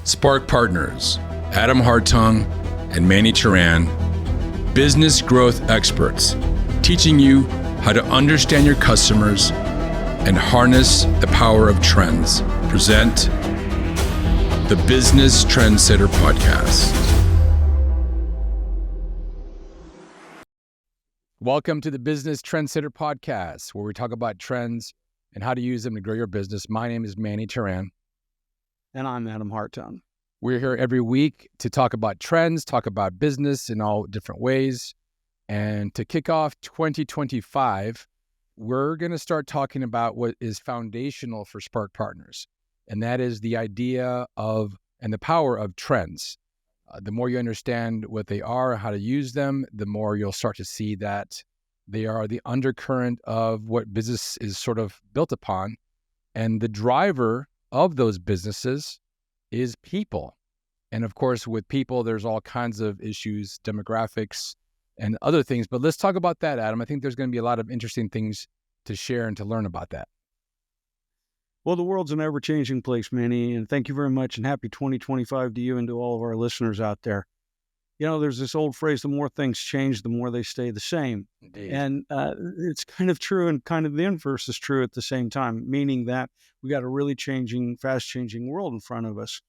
Spark Partners, Adam Hartung and Manny Turan, business growth experts, teaching you how to understand your customers and harness the power of trends, present the Business Trendsetter Podcast. Welcome to the Business Trendsetter Podcast, where we talk about trends and how to use them to grow your business. My name is Manny Turan. And I'm Adam Hartung. We're here every week to talk about trends, talk about business in all different ways. And to kick off 2025, we're going to start talking about what is foundational for Spark Partners. And that is the idea of and the power of trends. The more you understand what they are, how to use them, the more you'll start to see that they are the undercurrent of what business is sort of built upon. And the driver of those businesses is people. And of course, with people, there's all kinds of issues, demographics, and other things. But let's talk about that, Adam. I think there's going to be a lot of interesting things to share and to learn about that. Well, the world's an ever-changing place, Manny, and thank you very much, and happy 2025 to you and to all of our listeners out there. You know, there's this old phrase, the more things change, the more they stay the same. Indeed. And it's kind of true, and kind of the inverse is true at the same time, meaning that we got a really changing, fast-changing world in front of us.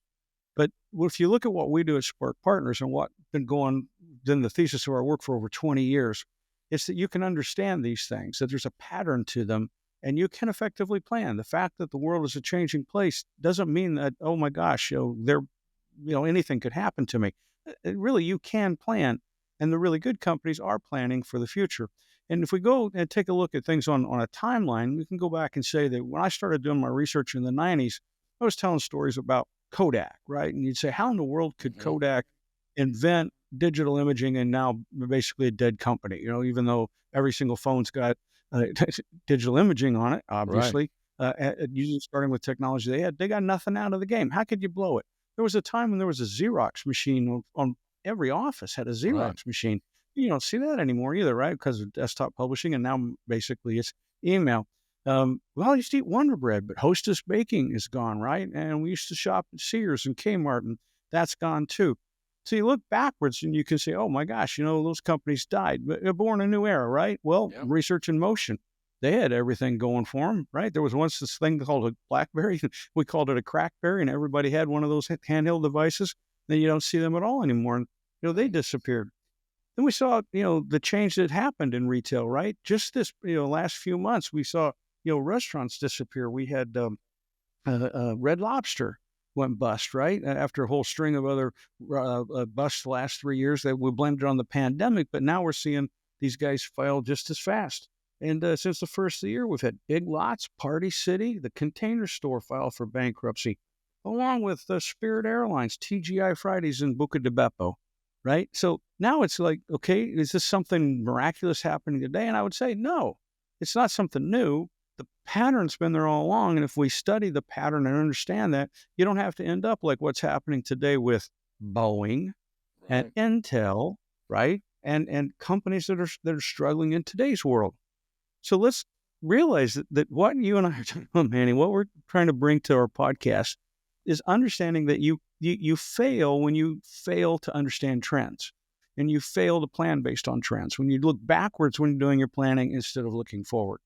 But if you look at what we do at Spark Partners and what's been going, then the thesis of our work for over 20 years, it's that you can understand these things, that there's a pattern to them, and you can effectively plan. The fact that the world is a changing place doesn't mean that, oh my gosh, anything could happen to me. Really, you can plan, and the really good companies are planning for the future. And if we go and take a look at things on a timeline, we can go back and say that when I started doing my research in the 90s, I was telling stories about Kodak, right? And you'd say, how in the world could Kodak invent digital imaging and now basically a dead company? You know, even though every single phone's got digital imaging on it, obviously, usually starting with technology they got nothing out of the game. How could you blow it? There was a time when there was a Xerox machine on every office had a Xerox machine. You don't see that anymore either, right? Because of desktop publishing, and now basically it's email. I used to eat Wonder Bread, but Hostess Baking is gone, right? And we used to shop at Sears and Kmart, and that's gone too. So you look backwards and you can say, oh my gosh, those companies died, but they're born a new era, right? Well, Research in Motion, they had everything going for them, right? There was once this thing called a BlackBerry. We called it a Crackberry, and everybody had one of those handheld devices. Then you don't see them at all anymore. And, they disappeared. Then we saw, the change that happened in retail, right? Just this, last few months, we saw, restaurants disappear. We had Red Lobster went bust, right? After a whole string of other busts the last 3 years that we blamed it on the pandemic. But now we're seeing these guys fail just as fast. And since the first of the year, we've had Big Lots, Party City, the Container Store filed for bankruptcy, along with Spirit Airlines, TGI Fridays, and Buca di Beppo, right? So now it's like, okay, is this something miraculous happening today? And I would say, no, it's not something new. The pattern's been there all along. And if we study the pattern and understand that, you don't have to end up like what's happening today with Boeing and Intel, right? And companies that are struggling in today's world. So let's realize that what you and I are talking about, Manny, what we're trying to bring to our podcast is understanding that you fail when you fail to understand trends, and you fail to plan based on trends. When you look backwards when you're doing your planning instead of looking forward.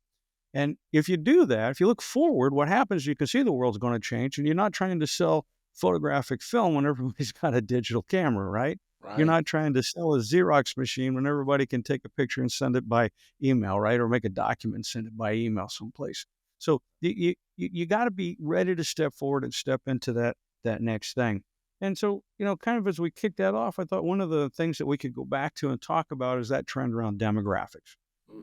And if you do that, if you look forward, what happens, you can see the world's going to change, and you're not trying to sell photographic film when everybody's got a digital camera, right? You're not trying to sell a Xerox machine when everybody can take a picture and send it by email, right? Or make a document and send it by email someplace. So you got to be ready to step forward and step into that next thing. And so, kind of as we kick that off, I thought one of the things that we could go back to and talk about is that trend around demographics.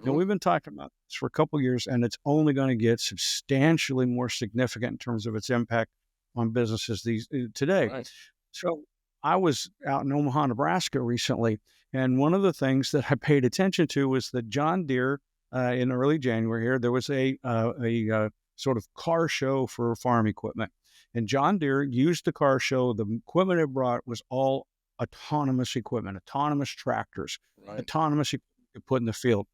We've been talking about this for a couple of years, and it's only going to get substantially more significant in terms of its impact on businesses today. Right. So I was out in Omaha, Nebraska recently, and one of the things that I paid attention to was that John Deere, in early January here, there was a sort of car show for farm equipment. And John Deere used the car show. The equipment it brought was all autonomous equipment, autonomous tractors, autonomous equipment to put in the field.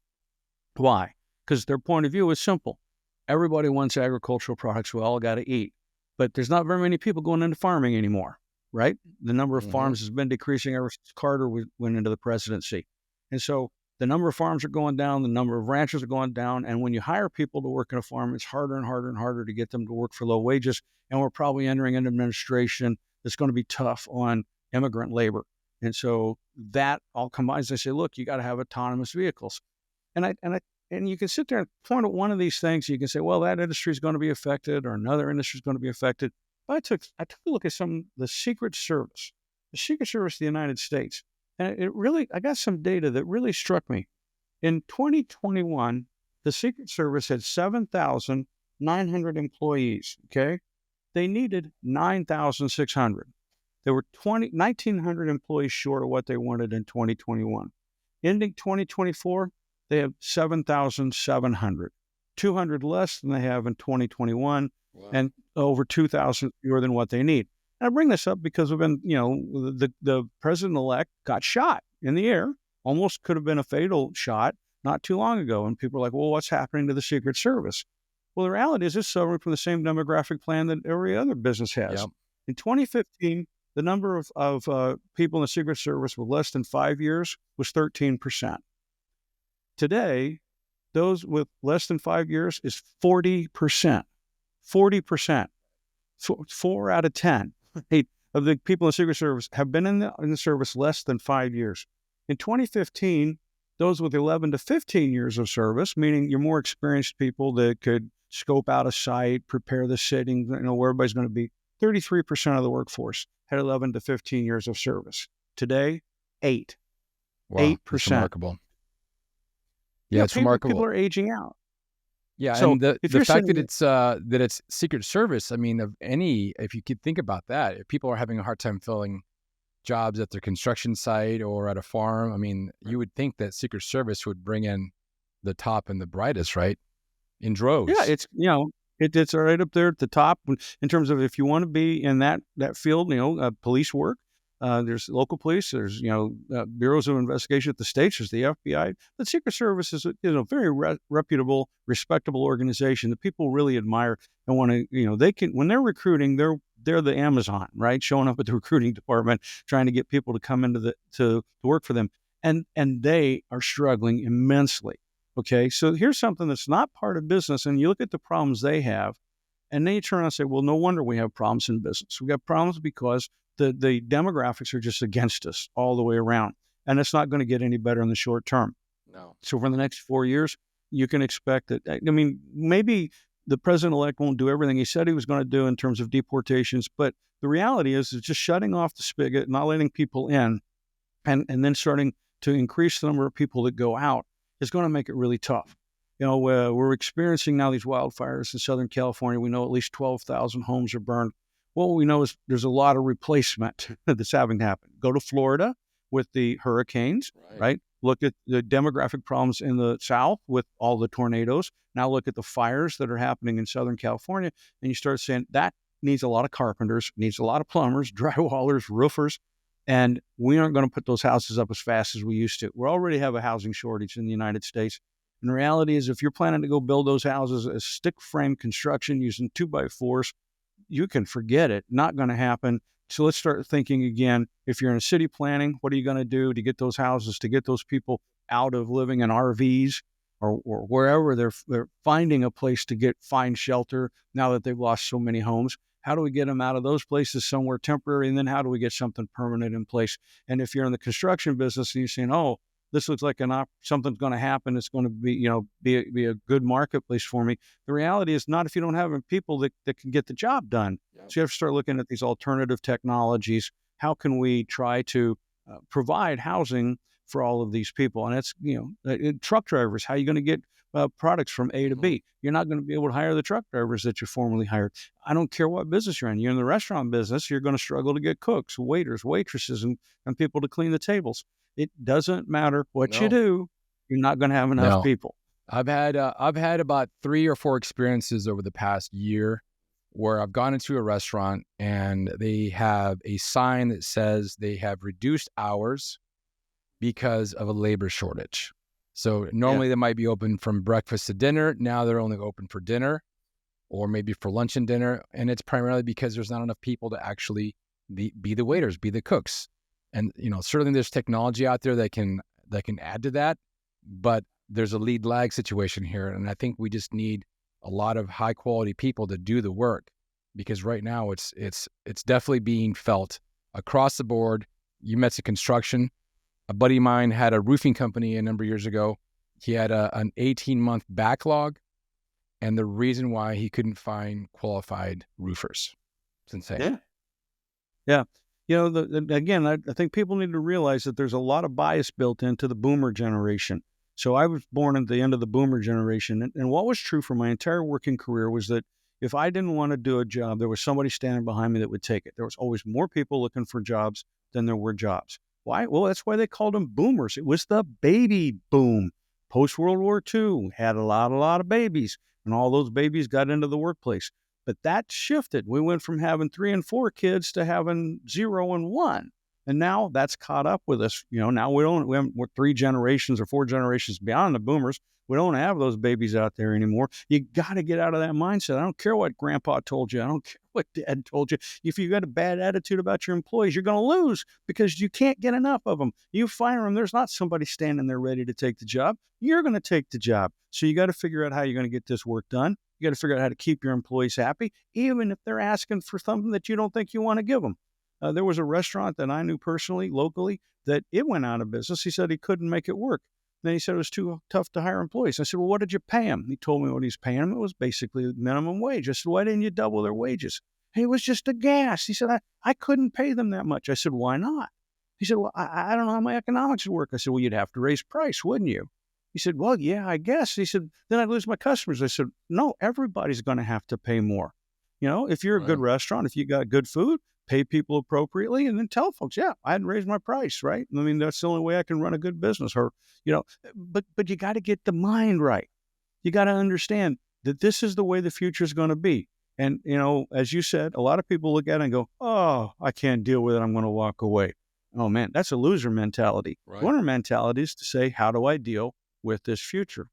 Why? Because their point of view is simple. Everybody wants agricultural products. We all got to eat. But there's not very many people going into farming anymore. right? The number of Mhm. farms has been decreasing ever since Carter went into the presidency. And so the number of farms are going down, the number of ranchers are going down. And when you hire people to work in a farm, it's harder and harder and harder to get them to work for low wages. And we're probably entering an administration that's going to be tough on immigrant labor. And so that all combines. They say, look, you got to have autonomous vehicles. And you can sit there and point at one of these things. You can say, well, that industry is going to be affected, or another industry is going to be affected. But I took a look at the Secret Service of the United States, and I got some data that really struck me. In 2021, the Secret Service had 7,900 employees. Okay, they needed 9,600. There were 1,900 employees short of what they wanted in 2021. Ending 2024, they have 7,700, 200 less than they have in 2021, wow, and over 2,000 fewer than what they need. And I bring this up because the president-elect got shot in the air, almost could have been a fatal shot not too long ago. And people are like, well, what's happening to the Secret Service? Well, the reality is it's suffering from the same demographic plan that every other business has. Yep. In 2015, the number of people in the Secret Service with less than 5 years was 13%. Today, those with less than 5 years is 40%. 40%. 4 out of 10 of the people in the Secret Service have been in the service less than 5 years. In 2015, those with 11 to 15 years of service, meaning you're more experienced people that could scope out a site, prepare the sitting, where everybody's going to be, 33% of the workforce had 11 to 15 years of service. Today, 8. Wow, 8%. That's remarkable. Yeah, it's remarkable. People are aging out. Yeah, so and the fact that it's Secret Service, I mean, if you could think about that, if people are having a hard time filling jobs at their construction site or at a farm, I mean, you would think that Secret Service would bring in the top and the brightest, right? In droves. Yeah, it's right up there at the top in terms of if you want to be in that field, police work. There's local police, there's, bureaus of investigation at the states, there's the FBI. The Secret Service is a very reputable, respectable organization that people really admire and want to, they can, when they're recruiting, they're the Amazon, right? Showing up at the recruiting department, trying to get people to come into to work for them. And they are struggling immensely. Okay. So here's something that's not part of business. And you look at the problems they have, and then you turn around and say, well, no wonder we have problems in business. We got problems because the demographics are just against us all the way around. And it's not going to get any better in the short term. No. So for the next 4 years, you can expect that. I mean, maybe the president-elect won't do everything he said he was going to do in terms of deportations, but the reality is it's just shutting off the spigot, not letting people in, and then starting to increase the number of people that go out is going to make it really tough. We're experiencing now these wildfires in Southern California. We know at least 12,000 homes are burned. What we know is there's a lot of replacement that's having to happen. Go to Florida with the hurricanes, right? Look at the demographic problems in the South with all the tornadoes. Now look at the fires that are happening in Southern California, and you start saying that needs a lot of carpenters, needs a lot of plumbers, drywallers, roofers, and we aren't going to put those houses up as fast as we used to. We already have a housing shortage in the United States. And the reality is if you're planning to go build those houses as stick frame construction using 2x4s, you can forget it. Not going to happen. So let's start thinking again. If you're in city planning, what are you going to do to get those houses, to get those people out of living in RVs or wherever they're finding a place to find shelter now that they've lost so many homes? How do we get them out of those places somewhere temporary? And then how do we get something permanent in place? And if you're in the construction business and you're saying, oh, this looks like something's going to happen. It's going to be a good marketplace for me. The reality is not if you don't have people that can get the job done. Yep. So you have to start looking at these alternative technologies. How can we try to provide housing for all of these people? And it's, truck drivers, how are you going to get products from A to B? You're not going to be able to hire the truck drivers that you formerly hired. I don't care what business you're in. You're in the restaurant business, you're going to struggle to get cooks, waiters, waitresses, and people to clean the tables. It doesn't matter what you do. You're not going to have enough people. I've had about 3 or 4 experiences over the past year where I've gone into a restaurant and they have a sign that says they have reduced hours because of a labor shortage. So normally they might be open from breakfast to dinner. Now they're only open for dinner or maybe for lunch and dinner. And it's primarily because there's not enough people to actually be the waiters, be the cooks. And, certainly there's technology out there that can add to that, but there's a lead lag situation here. And I think we just need a lot of high quality people to do the work, because right now it's definitely being felt across the board. You mentioned construction. A buddy of mine had a roofing company a number of years ago. He had an 18-month backlog, and the reason why he couldn't find qualified roofers. It's insane. Yeah. Again, I think people need to realize that there's a lot of bias built into the boomer generation. So I was born at the end of the boomer generation. And what was true for my entire working career was that if I didn't want to do a job, there was somebody standing behind me that would take it. There was always more people looking for jobs than there were jobs. Why? Well, that's why they called them boomers. It was the baby boom. Post-World War II had a lot of babies, and all those babies got into the workplace. But that shifted. We went from having 3 and 4 kids to having 0 and 1. And now that's caught up with us. Now we're 3 generations or 4 generations beyond the boomers. We don't have those babies out there anymore. You got to get out of that mindset. I don't care what grandpa told you. I don't care what dad told you. If you got a bad attitude about your employees, you're going to lose because you can't get enough of them. You fire them. There's not somebody standing there ready to take the job. You're going to take the job. So you got to figure out how you're going to get this work done. You got to figure out how to keep your employees happy, even if they're asking for something that you don't think you want to give them. There was a restaurant that I knew personally, locally, that it went out of business. He said he couldn't make it work. Then he said it was too tough to hire employees. I said, well, what did you pay him? He told me what he's paying him. It was basically minimum wage. I said, why didn't you double their wages? Hey, it was just a gas. He said, I couldn't pay them that much. I said, why not? He said, well, I don't know how my economics would work. I said, well, you'd have to raise price, wouldn't you? He said, well, yeah, I guess. He said, then I'd lose my customers. I said, no, everybody's going to have to pay more. If you're a good restaurant, if you got good food, pay people appropriately, and then tell folks, yeah, I hadn't raised my price, right? I mean, that's the only way I can run a good business. But you got to get the mind right. You got to understand that this is the way the future is going to be. And, as you said, a lot of people look at it and go, oh, I can't deal with it. I'm going to walk away. Oh, man, that's a loser mentality. Right. Winner mentality is to say, how do I deal with this future?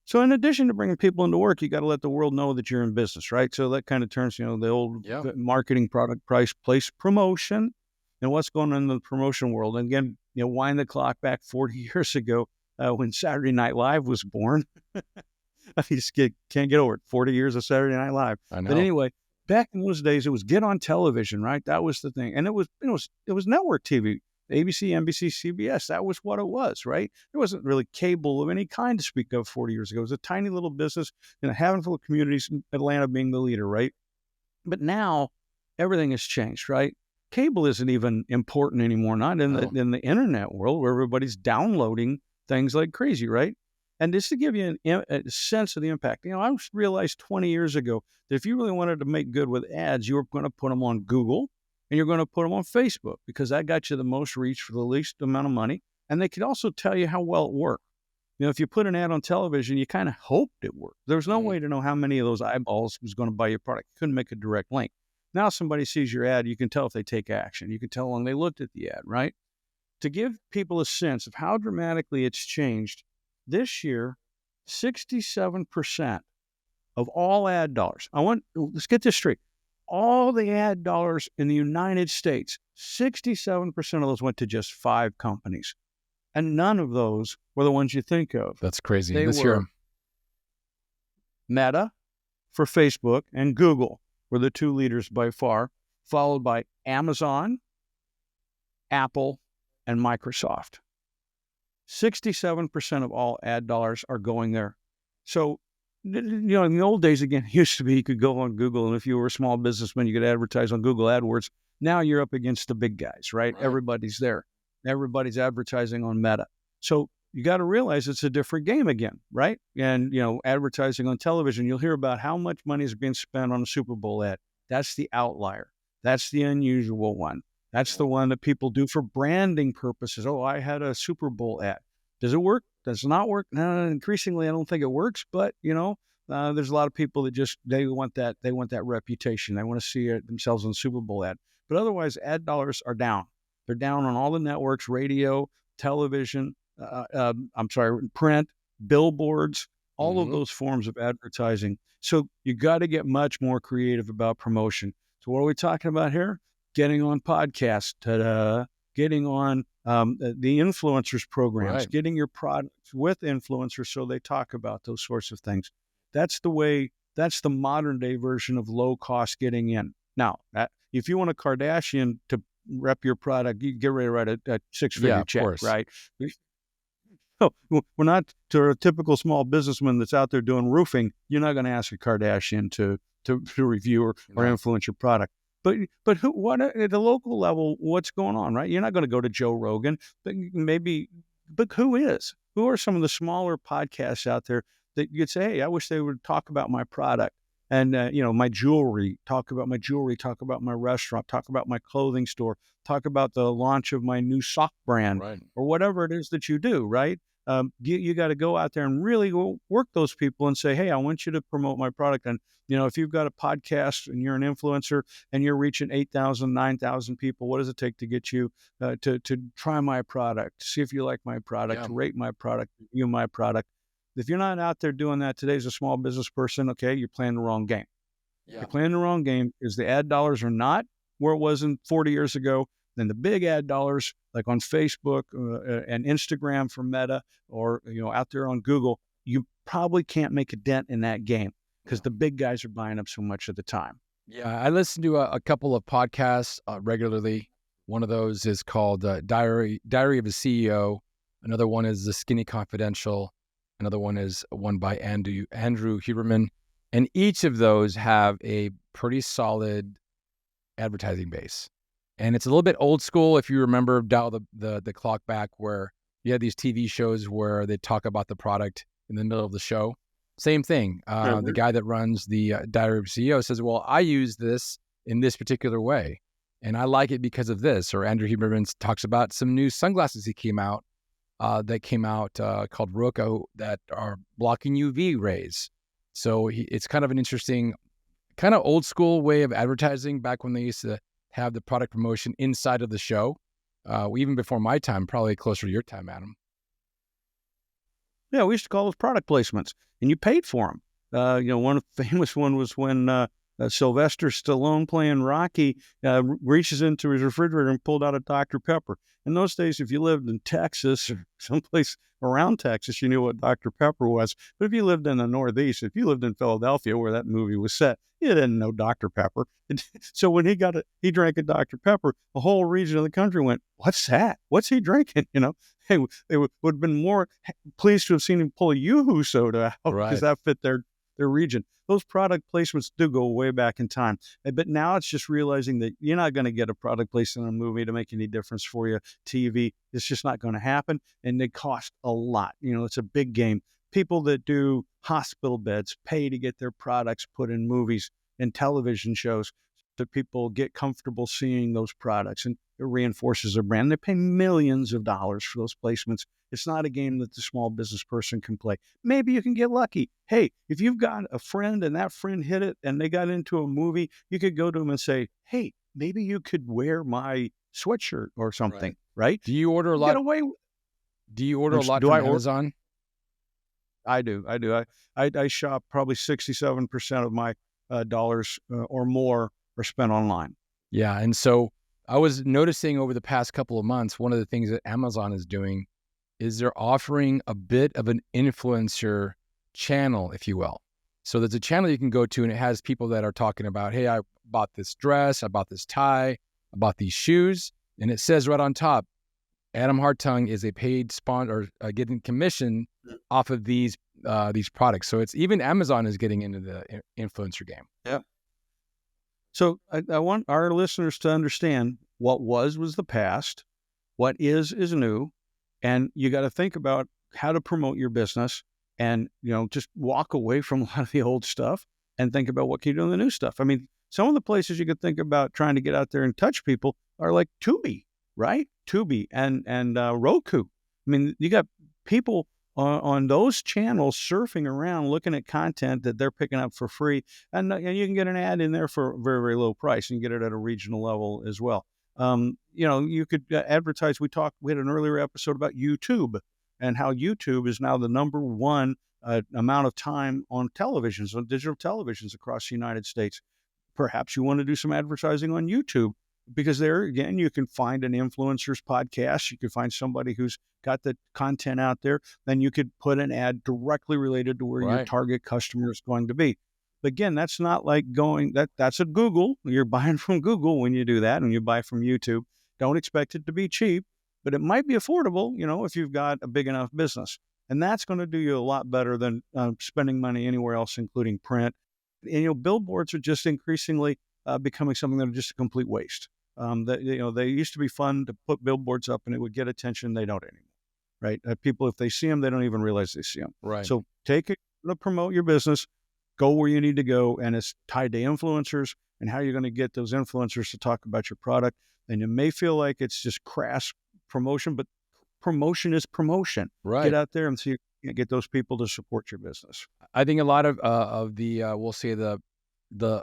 So in addition to bringing people into work, you got to let the world know that you're in business, right? So that kind of turns, the old marketing, product, price, place, promotion, and what's going on in the promotion world. And again, wind the clock back 40 years ago when Saturday Night Live was born. I just can't get over it. 40 years of Saturday Night Live. I know. But anyway, back in those days, it was get on television, right? That was the thing. And it was network TV. ABC, NBC, CBS, that was what it was, right? There wasn't really cable of any kind to speak of 40 years ago. It was a tiny little business in a handful of communities, Atlanta being the leader, right? But now everything has changed, right? Cable isn't even important anymore, not in the internet world where everybody's downloading things like crazy, right? And just to give you a sense of the impact, I realized 20 years ago that if you really wanted to make good with ads, you were going to put them on Google, and you're going to put them on Facebook because that got you the most reach for the least amount of money. And they could also tell you how well it worked. If you put an ad on television, you kind of hoped it worked. There's no way to know how many of those eyeballs was going to buy your product. You couldn't make a direct link. Now somebody sees your ad, you can tell if they take action. You can tell how long they looked at the ad, right? To give people a sense of how dramatically it's changed, this year, 67% of all ad dollars. Let's get this straight. All the ad dollars in the United States, 67% of those went to just 5 companies. And none of those were the ones you think of. That's crazy. They were Meta for Facebook and Google were the 2 leaders by far, followed by Amazon, Apple, and Microsoft. 67% of all ad dollars are going there. So, in the old days, again, it used to be you could go on Google, and if you were a small businessman, you could advertise on Google AdWords. Now you're up against the big guys, right? Everybody's there. Everybody's advertising on Meta. So you got to realize it's a different game again, right? And, advertising on television, you'll hear about how much money is being spent on a Super Bowl ad. That's the outlier. That's the unusual one. That's the one that people do for branding purposes. Oh, I had a Super Bowl ad. Does it work? Does it not work? Increasingly, I don't think it works. But there's a lot of people that they want that reputation. They want to see themselves on the Super Bowl ad. But otherwise, ad dollars are down. They're down on all the networks: radio, television. Print, billboards, all of those forms of advertising. So you got to get much more creative about promotion. So what are we talking about here? getting on podcasts, getting on the influencers programs, Right. getting your products with influencers so they talk about those sorts of things. That's the modern day version of low cost getting in. Now, if you want a Kardashian to rep your product, you get ready to write a Yeah, six-figure of check, course. right? No, we're not to a typical small businessman that's out there doing roofing. You're not going to ask a Kardashian to review or No. influence your product. But what at the local level, what's going on, right? You're not going to go to Joe Rogan, but who is? Who are some of the smaller podcasts out there that you'd say, hey, I wish they would talk about my product and my jewelry, talk about my restaurant, talk about my clothing store, talk about the launch of my new sock brand Right. or whatever it is that you do, right? You got to go out there and really work those people and say, hey, I want you to promote my product. And, if you've got a podcast and you're an influencer and you're reaching 8,000, 9,000 people, what does it take to get you to try my product, see if you like my product, Yeah. to rate my product, review my product? If you're not out there doing that today as a small business person, okay, you're playing the wrong game. Yeah. You're playing the wrong game because the ad dollars are not where it was in 40 years ago. Then the big ad dollars, like on Facebook and Instagram for Meta, or out there on Google, you probably can't make a dent in that game because the big guys are buying up so much of the time. Yeah, I listen to a couple of podcasts regularly. One of those is called Diary of a CEO. Another one is The Skinny Confidential. Another one is one by Andrew Huberman. And each of those have a pretty solid advertising base. And it's a little bit old school. If you remember, dial the clock back, where you had these TV shows where they talk about the product in the middle of the show. Same thing. The guy that runs the Diary of a CEO says, well, I use this in this particular way, and I like it because of this. Or Andrew Huberman talks about some new sunglasses that came out called Roku that are blocking UV rays. So it's kind of an interesting, kind of old school way of advertising back when they used to have the product promotion inside of the show, even before my time, probably closer to your time, Adam. Yeah, we used to call those product placements, and you paid for them. One famous one was when Sylvester Stallone, playing Rocky, reaches into his refrigerator and pulled out a Dr. Pepper. In those days, if you lived in Texas or someplace around Texas, you knew what Dr. Pepper was. But if you lived in the Northeast, if you lived in Philadelphia, where that movie was set, you didn't know Dr. Pepper. So when he drank a Dr. Pepper, the whole region of the country went, "What's that? What's he drinking?" They would have been more pleased to have seen him pull a Yoo-Hoo soda out because that fit their region. Those product placements do go way back in time. But now it's just realizing that you're not going to get a product placed in a movie to make any difference for you. TV, it's just not going to happen. And they cost a lot. It's a big game. People that do hospital beds pay to get their products put in movies and television shows so people get comfortable seeing those products, and it reinforces their brand. They pay millions of dollars for those placements. It's not a game that the small business person can play. Maybe you can get lucky. Hey, if you've got a friend and that friend hit it and they got into a movie, you could go to them and say, hey, maybe you could wear my sweatshirt or something, right? Do you order a lot? Do you order a lot from Amazon? I do. I shop probably 67% of my dollars or more are spent online. Yeah. And so I was noticing over the past couple of months, one of the things that Amazon is doing is they're offering a bit of an influencer channel, if you will. So there's a channel you can go to, and it has people that are talking about, hey, I bought this dress, I bought this tie, I bought these shoes. And it says right on top, Adam Hartung is a paid sponsor, or getting commission off of these products. So it's even Amazon is getting into the influencer game. Yeah. So I want our listeners to understand what was the past, what is new, and you got to think about how to promote your business, and just walk away from a lot of the old stuff and think about what can you do in the new stuff. I mean, some of the places you could think about trying to get out there and touch people are like Tubi, right? Tubi and Roku. I mean, you got people on those channels surfing around looking at content that they're picking up for free, and you can get an ad in there for a very, very low price, and get it at a regional level as well. You could advertise. We had an earlier episode about YouTube and how YouTube is now the number one amount of time on televisions, on digital televisions across the United States. Perhaps you want to do some advertising on YouTube because there again, you can find an influencer's podcast. You can find somebody who's got the content out there. Then you could put an ad directly related to where your target customer is going to be. But again, that's not like that's a Google. You're buying from Google when you do that, and you buy from YouTube. Don't expect it to be cheap, but it might be affordable, if you've got a big enough business. And that's going to do you a lot better than spending money anywhere else, including print. And, billboards are just increasingly becoming something that are just a complete waste. They used to be fun to put billboards up and it would get attention. They don't anymore, right? People, if they see them, they don't even realize they see them. Right. So take it to promote your business, go where you need to go, and it's tied to influencers and how you're going to get those influencers to talk about your product. And you may feel like it's just crass promotion, but promotion is promotion. Right. Get out there and see if you can get those people to support your business. I think a lot of the we'll say the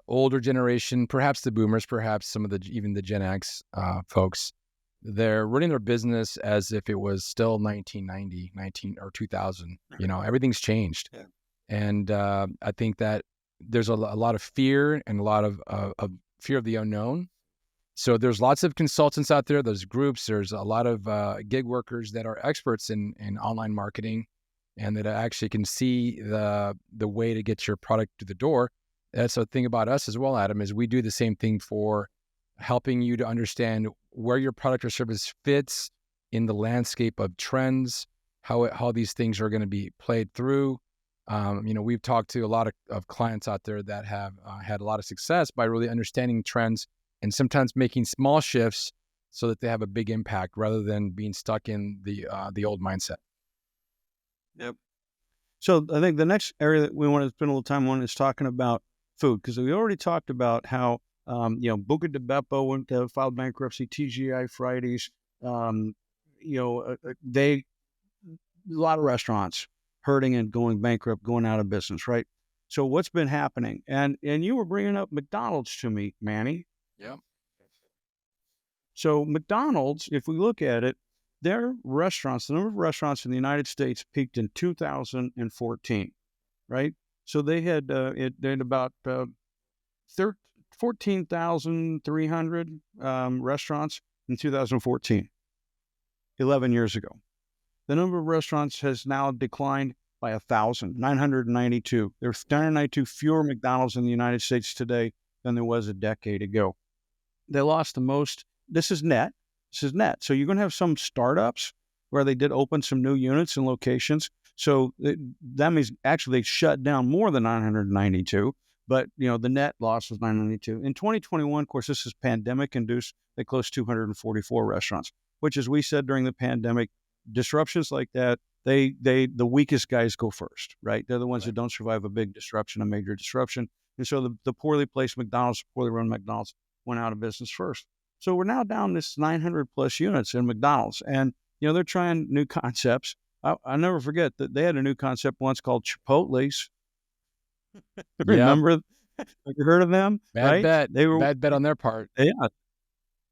older generation, perhaps the boomers, perhaps some of even the Gen X folks, they're running their business as if it was still 1990, or 2000. Everything's changed. Yeah. And I think that there's a lot of fear and a lot of fear of the unknown. So there's lots of consultants out there, there's groups, there's a lot of gig workers that are experts in online marketing and that actually can see the way to get your product to the door. That's the thing about us as well, Adam, is we do the same thing for helping you to understand where your product or service fits in the landscape of trends, how these things are going to be played through. We've talked to a lot of clients out there that have had a lot of success by really understanding trends and sometimes making small shifts so that they have a big impact rather than being stuck in the old mindset. Yep. So I think the next area that we want to spend a little time on is talking about food, because we already talked about how, Buca di Beppo went to filed bankruptcy, TGI Fridays, a lot of restaurants hurting and going bankrupt, going out of business, right? So what's been happening? And you were bringing up McDonald's to me, Manny. Yep. So McDonald's, if we look at it, their restaurants, the number of restaurants in the United States peaked in 2014, right? So they had about 14,300 restaurants in 2014, 11 years ago. The number of restaurants has now declined by 992. There's 992 fewer McDonald's in the United States today than there was a decade ago. They lost the most. This is net. So you're going to have some startups where they did open some new units and locations. So that means actually they shut down more than 992, but the net loss was 992. In 2021, of course, this is pandemic induced. They closed 244 restaurants, which, as we said during the pandemic, disruptions like that, the weakest guys go first, right? They're the ones that don't survive a big disruption, a major disruption. And so the poorly placed McDonald's, poorly run McDonald's went out of business first. So we're now down this 900 plus units in McDonald's, and they're trying new concepts. I never forget that they had a new concept once called Chipotle's. Remember? Have you heard of them? Bad bet. Bad bet on their part. Yeah.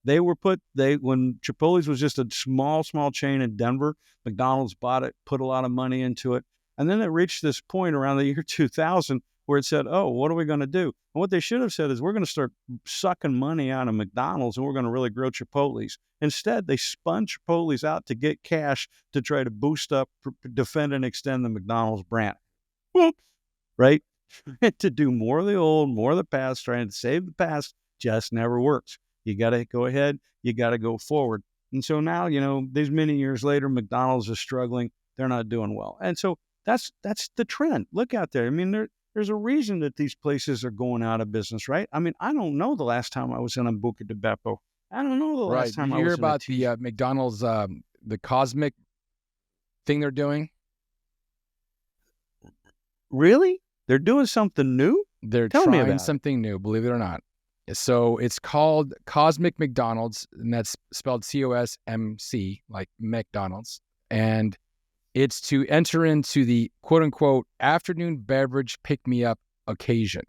When Chipotle's was just a small chain in Denver, McDonald's bought it, put a lot of money into it. And then it reached this point around the year 2000 where it said, oh, what are we going to do? And what they should have said is, we're going to start sucking money out of McDonald's and we're going to really grow Chipotle's. Instead, they spun Chipotle's out to get cash to try to boost up, defend, and extend the McDonald's brand. Right? To do more of the old, more of the past, trying to save the past just never works. You got to go ahead. You got to go forward. And so now, these many years later, McDonald's is struggling. They're not doing well. And so that's the trend. Look out there. I mean, there's a reason that these places are going out of business, right? I mean, I don't know the last time I was in a Buca di Beppo. I don't know the last time I was in a You hear about the McDonald's, the cosmic thing they're doing? Really? They're doing something new? They're trying something new, believe it or not. So it's called Cosmic McDonald's, and that's spelled COSMC, like McDonald's. And it's to enter into the quote-unquote afternoon beverage pick-me-up occasion.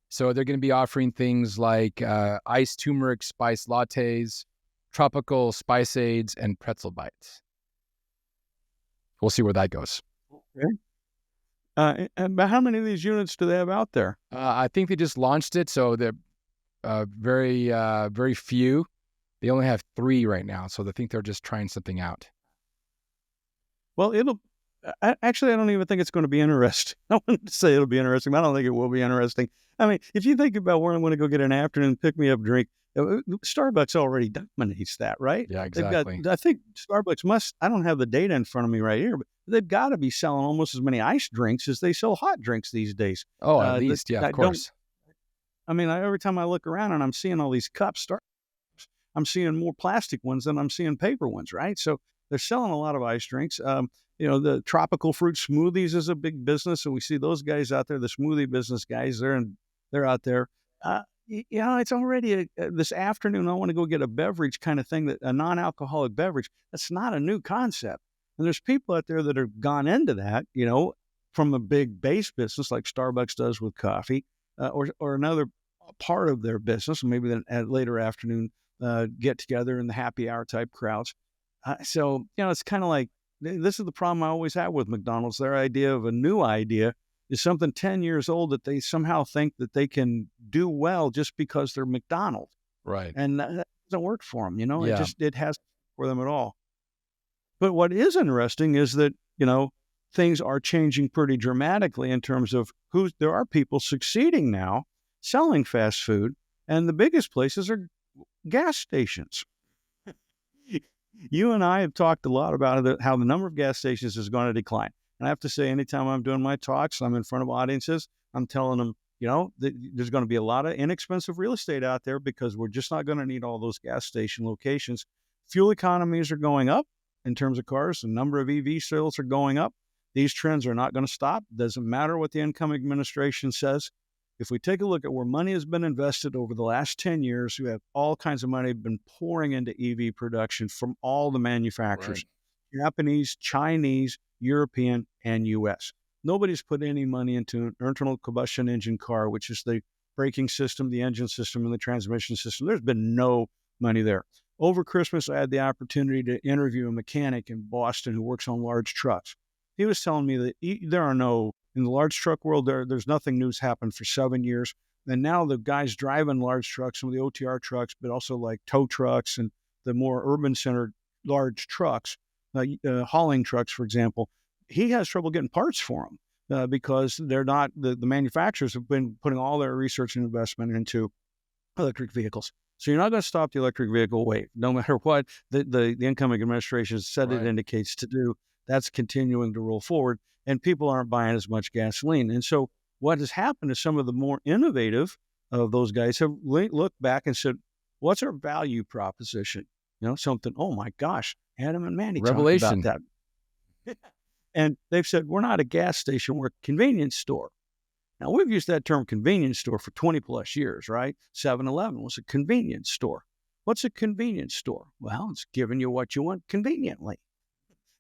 So they're going to be offering things like iced turmeric spice lattes, tropical spice aids, and pretzel bites. We'll see where that goes. Okay. And how many of these units do they have out there? I think they just launched it, so very few. They only have 3 right now, so I think they're just trying something out. Well, actually, I don't even think it's going to be interesting. I wanted to say it'll be interesting, but I don't think it will be interesting. I mean, if you think about where I'm going to go get an afternoon pick-me-up drink, Starbucks already dominates that, right? Yeah, exactly. I think Starbucks I don't have the data in front of me right here, but they've got to be selling almost as many iced drinks as they sell hot drinks these days. Oh, at least, yeah, of course. Every time I look around and I'm seeing all these cups, I'm seeing more plastic ones than I'm seeing paper ones, right? So they're selling a lot of ice drinks. The tropical fruit smoothies is a big business, and we see those guys out there, the smoothie business guys. They're out there. It's already this afternoon. I want to go get a beverage kind of thing, a non-alcoholic beverage. That's not a new concept. And there's people out there that have gone into that, from a big base business like Starbucks does with coffee, or another part of their business, maybe then at later afternoon get together in the happy hour type crowds. So it's kind of like, this is the problem I always have with McDonald's. Their idea of a new idea is something 10 years old that they somehow think that they can do well just because they're McDonald's. Right. And that doesn't work for them, Yeah. It hasn't for them at all. But what is interesting is that, things are changing pretty dramatically in terms of there are people succeeding now selling fast food, and the biggest places are gas stations. You and I have talked a lot about how the number of gas stations is going to decline. And I have to say, anytime I'm doing my talks, I'm in front of audiences, I'm telling them, there's going to be a lot of inexpensive real estate out there because we're just not going to need all those gas station locations. Fuel economies are going up in terms of cars. The number of EV sales are going up. These trends are not going to stop. Doesn't matter what the incoming administration says. If we take a look at where money has been invested over the last 10 years, we have all kinds of money been pouring into EV production from all the manufacturers, right. Japanese, Chinese, European, and U.S. Nobody's put any money into an internal combustion engine car, which is the braking system, the engine system, and the transmission system. There's been no money there. Over Christmas, I had the opportunity to interview a mechanic in Boston who works on large trucks. He was telling me that in the large truck world, there's nothing new's happened for 7 years. And now the guys driving large trucks, some of the OTR trucks, but also like tow trucks and the more urban-centered large trucks, hauling trucks, for example, he has trouble getting parts for them because they're not, the manufacturers have been putting all their research and investment into electric vehicles. So you're not going to stop the electric vehicle wave, no matter what the incoming administration said It indicates to do. That's continuing to roll forward, and people aren't buying as much gasoline. And so what has happened is some of the more innovative of those guys have looked back and said, what's our value proposition? Something, oh my gosh, Adam and Manny Revelation. talked about that. And they've said, we're not a gas station, we're a convenience store. Now, we've used that term convenience store for 20 plus years, right? 7-Eleven was a convenience store. What's a convenience store? Well, it's giving you what you want conveniently.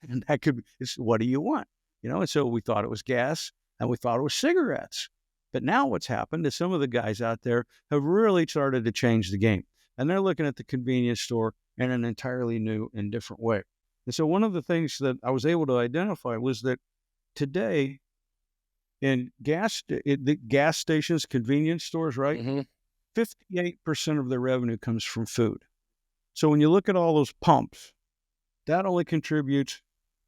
And that it's what do you want? And so we thought it was gas and we thought it was cigarettes. But now what's happened is some of the guys out there have really started to change the game. And they're looking at the convenience store in an entirely new and different way. And so one of the things that I was able to identify was that today in the gas stations, convenience stores, right? Mm-hmm. 58% of their revenue comes from food. So when you look at all those pumps, that only contributes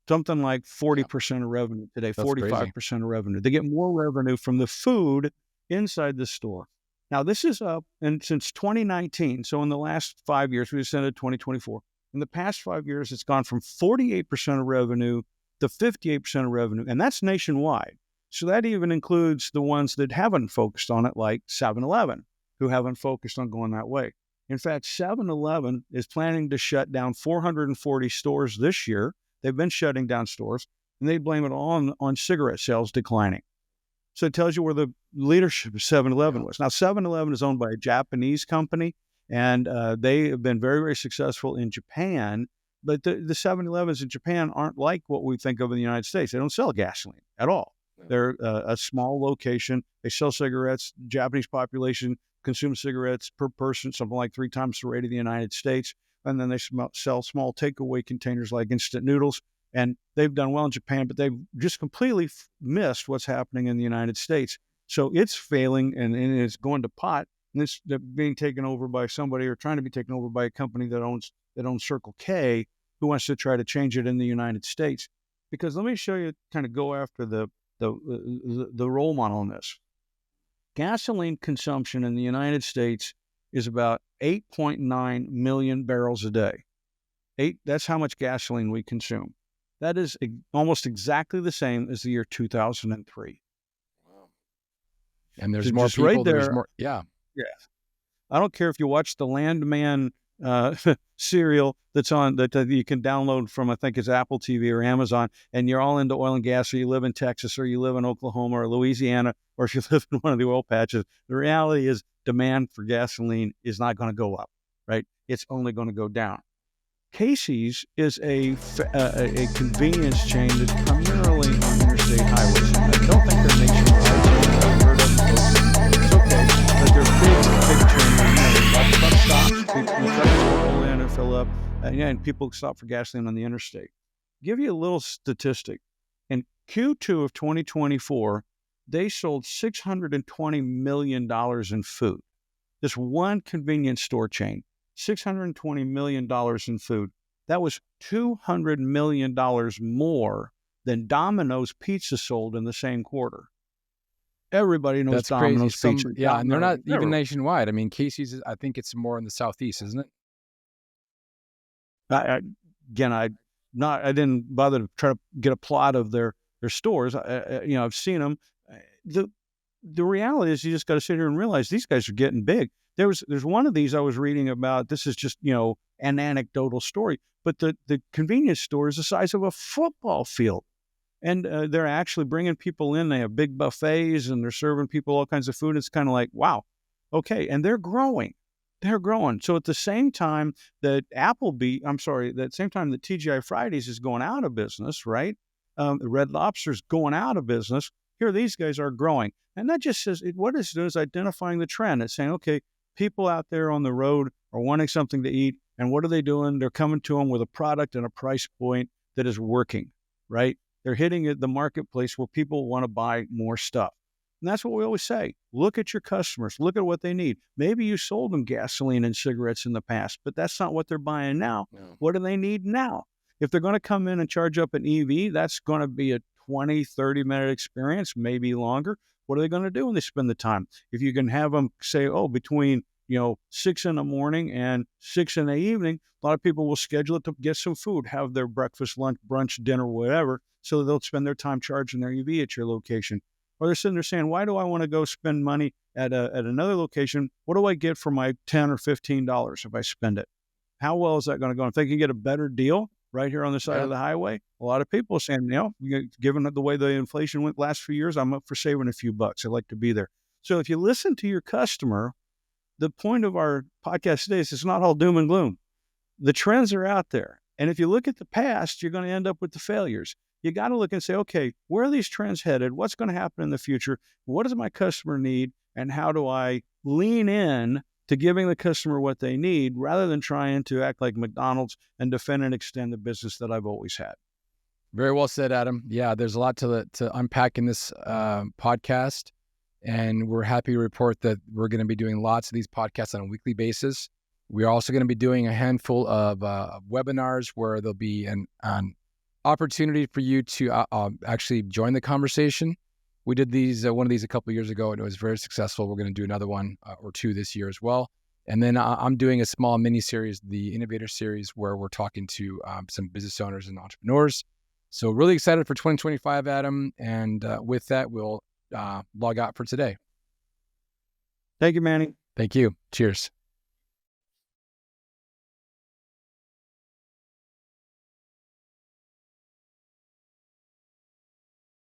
something like 40% of revenue today, 45% of revenue. They get more revenue from the food inside the store. Now, this is up, and since 2019, so in the last 5 years, we just ended 2024. In the past 5 years, it's gone from 48% of revenue to 58% of revenue, and that's nationwide. So that even includes the ones that haven't focused on it, like 7-Eleven, who haven't focused on going that way. In fact, 7-Eleven is planning to shut down 440 stores this year. They've been shutting down stores, and they blame it all on cigarette sales declining. So it tells you where the leadership of 7-Eleven was. Now, 7-Eleven is owned by a Japanese company, and they have been very, very successful in Japan. But the 7-Elevens in Japan aren't like what we think of in the United States. They don't sell gasoline at all. They're a small location. They sell cigarettes. Japanese population consumes cigarettes per person, something like 3 times the rate of the United States. And then they sell small takeaway containers like instant noodles. And they've done well in Japan, but they've just completely missed what's happening in the United States. So it's failing and it's going to pot. And this being taken over by somebody or trying to be taken over by a company that owns Circle K, who wants to try to change it in the United States. Because let me show you, kind of go after the role model in this. Gasoline consumption in the United States is about 8.9 million barrels a day. That's how much gasoline we consume. That is almost exactly the same as the year 2003. Wow. And there's So more just people. right there, There's more. Yeah. Yeah. I don't care if you watch the Landman serial that you can download from, I think it's Apple TV or Amazon, and you're all into oil and gas, or you live in Texas, or you live in Oklahoma or Louisiana, or if you live in one of the oil patches. The reality is demand for gasoline is not going to go up, right? It's only going to go down. Casey's is a convenience chain that's primarily on interstate highways. I don't think they're nationwide. I've heard of them. It's okay, but they're big chain. Lots of stops. People trucks pull in and fill up, and people stop for gasoline on the interstate. Give you a little statistic. In Q2 of 2024, they sold $620 million in food. This one convenience store chain. $620 million in food. That was $200 million more than Domino's Pizza sold in the same quarter. Everybody knows That's Domino's crazy. Pizza. Yeah, and they're not even nationwide. I mean, Casey's, I think it's more in the Southeast, isn't it? I didn't bother to try to get a plot of their stores. I've seen them. The reality is, you just got to sit here and realize these guys are getting big. There's one of these I was reading about. This is just, an anecdotal story, but the convenience store is the size of a football field. And they're actually bringing people in. They have big buffets and they're serving people all kinds of food. It's kind of like, wow, okay. And they're growing. So at the same time that TGI Fridays is going out of business, right? Red Lobster's going out of business. Here, these guys are growing. And that just says, what it's doing is identifying the trend. It's saying, okay, people out there on the road are wanting something to eat. And what are they doing? They're coming to them with a product and a price point that is working, right? They're hitting the marketplace where people want to buy more stuff. And that's what we always say. Look at your customers. Look at what they need. Maybe you sold them gasoline and cigarettes in the past, but that's not what they're buying now. No. What do they need now? If they're going to come in and charge up an EV, that's going to be a 20, 30-minute experience, maybe longer. What are they going to do when they spend the time? If you can have them say, between 6 in the morning and 6 in the evening, a lot of people will schedule it to get some food, have their breakfast, lunch, brunch, dinner, whatever, so they'll spend their time charging their EV at your location. Or they're sitting there saying, why do I want to go spend money at another location? What do I get for my $10 or $15 if I spend it? How well is that going to go? If they can get a better deal right here on the side of the highway, a lot of people are saying, given the way the inflation went last few years, I'm up for saving a few bucks. I'd like to be there. So if you listen to your customer, the point of our podcast today is it's not all doom and gloom. The trends are out there. And if you look at the past, you're going to end up with the failures. You got to look and say, okay, where are these trends headed? What's going to happen in the future? What does my customer need? And how do I lean in to giving the customer what they need rather than trying to act like McDonald's and defend and extend the business that I've always had? Very well said, Adam. Yeah, there's a lot to unpack in this podcast. And we're happy to report that we're going to be doing lots of these podcasts on a weekly basis. We're also going to be doing a handful of webinars where there'll be an opportunity for you to actually join the conversation. We did one of these a couple of years ago, and it was very successful. We're going to do another one or two this year as well. And then I'm doing a small mini series, the Innovator Series, where we're talking to some business owners and entrepreneurs. So really excited for 2025, Adam. And with that, we'll log out for today. Thank you, Manny. Thank you. Cheers.